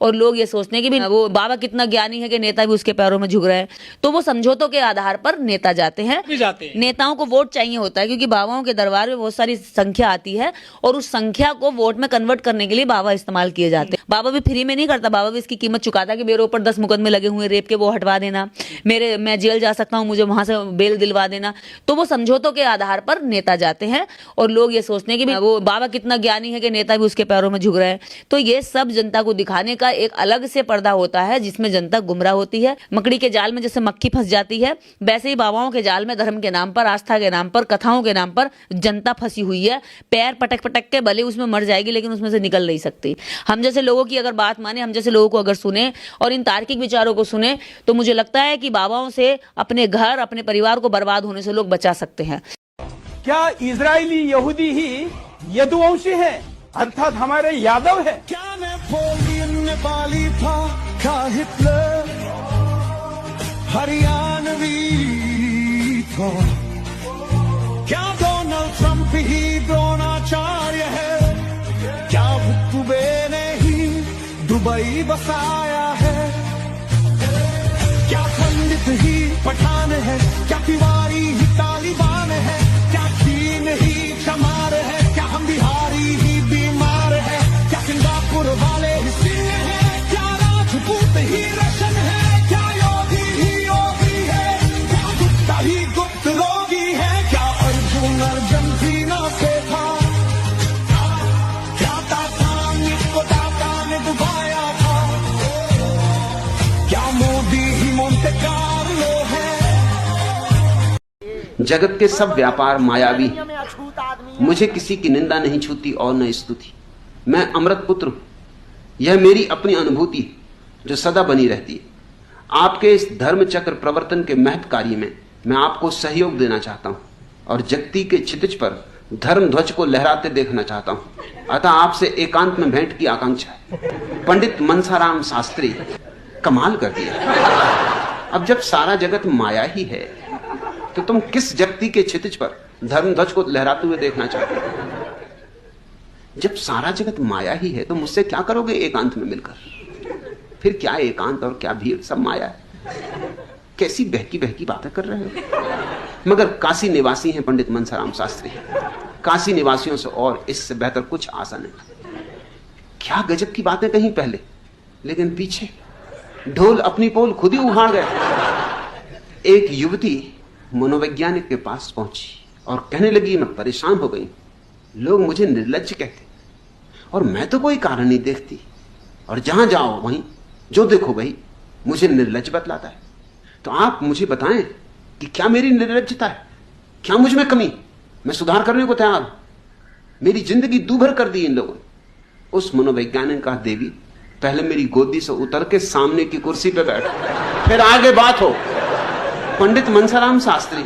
और लोग ये सोचते हैं कि भी वो बाबा कितना ज्ञानी है कि नेता भी उसके पैरों में झुक रहे हैं। तो वो समझौतों के आधार पर नेता जाते हैं। नेताओं को वोट चाहिए होता है क्योंकि बाबाओं के दरबार में बहुत सारी संख्या आती है और उस संख्या को वोट में कन्वर्ट करने के लिए बाबा इस्तेमाल किए जाते हैं। बाबा भी फ्री में नहीं करता, बाबा भी इसकी कीमत चुकाता कि मेरे ऊपर 10 मुकदमे लगे हुए रेप के, वो हटवा देना, मैं जेल जा सकता हूं, मुझे वहां से बेल दिलवा देना। तो वो समझौतों के आधार पर नेता जाते हैं और लोग ये सोचते हैं कि वो बाबा कितना ज्ञानी है कि नेता भी उसके पैरों में झुक रहे हैं। तो ये सब जनता को दिखाने का एक अलग से पर्दा होता है जिसमें जनता गुमराह होती है। मकड़ी के जाल में जैसे मक्खी फंस जाती है, वैसे ही बाबाओं के जाल में धर्म के नाम पर, आस्था के नाम पर, कथाओं के नाम पर जनता फंसी हुई है। पैर पटक पटक के भले उसमें मर जाएगी लेकिन उसमें से निकल नहीं सकती। हम जैसे लोगों की अगर बात माने, हम जैसे लोगों को अगर सुने और इन तार्किक विचारों को सुने तो मुझे लगता है कि बाबाओं से अपने घर, अपने परिवार को बर्बाद होने से लोग बचा सकते हैं। क्या इजरायली यहूदी ही यदुवंशी है, अर्थात हमारे यादव है? क्या नेपोलियन नेपाली था, क्या हिटलर हरियाणवी था, क्या डोनाल्ड ट्रंप ही द्रोणाचार्य है, क्या भुट्टुबे ने ही दुबई बसाया है, क्या पंडित ही पठान है, क्या तिवारी ही तालिबान है, क्या चीन ही चमार है, क्या हम बिहारी ही बीमार है, क्या सिंगापुर वाले ही सिंह है, क्या राजपूत ही रशन है, क्या योगी ही योगी है, क्या गुप्ता ही गुप्त रोगी है, क्या अर्जुन अर्जेंटीना से था, क्या टाइटैनिक को टाटा ने डुबाया था, क्या मोदी ही मोंटे कार्लो है। जगत के सब व्यापार मायावी हैं। मुझे किसी की निंदा नहीं छूती और न स्तुति। मैं अमृत पुत्र हूं। यह मेरी अपनी अनुभूति है जो सदा बनी रहती है। आपके इस धर्म चक्र प्रवर्तन के महत् कार्य में मैं आपको सहयोग देना चाहता हूं और जगती के क्षितिज पर धर्म ध्वज को लहराते देखना चाहता हूं। अतः आपसे एकांत में भेंट की आकांक्षा है। पंडित मनसाराम शास्त्री, कमाल कर दिया। अब जब सारा जगत माया ही है तो तुम किस जगती के क्षितिज पर धर्म ध्वज को लहराते हुए देखना चाहते हो? जब सारा जगत माया ही है तो मुझसे क्या करोगे एकांत में मिलकर? फिर क्या एकांत और क्या भीड़, सब माया है। कैसी बहकी बहकी बातें कर रहे हो। मगर काशी निवासी हैं पंडित मनसाराम शास्त्री। काशी निवासियों से और इससे बेहतर कुछ आशा नहीं। क्या गजब की बातें कहीं पहले, लेकिन पीछे ढोल अपनी पोल खुद ही उहाड़ गए। एक युवती मनोवैज्ञानिक के पास पहुंची और कहने लगी, मैं परेशान हो गई, लोग मुझे निर्लज्ज कहते और मैं तो कोई कारण नहीं देखती, और जहां जाओ वहीं जो देखो भाई मुझे निर्लज्ज बतलाता है। तो आप मुझे बताएं कि क्या मेरी निर्लज्जता है, क्या मुझ में कमी? मैं सुधार करने को तैयार हूं। मेरी जिंदगी दूभर कर दी इन लोगों ने। उस मनोवैज्ञानिक का, देवी पहले मेरी गोदी से उतर के सामने की कुर्सी पे बैठ, फिर आगे बात हो। पंडित मनसाराम शास्त्री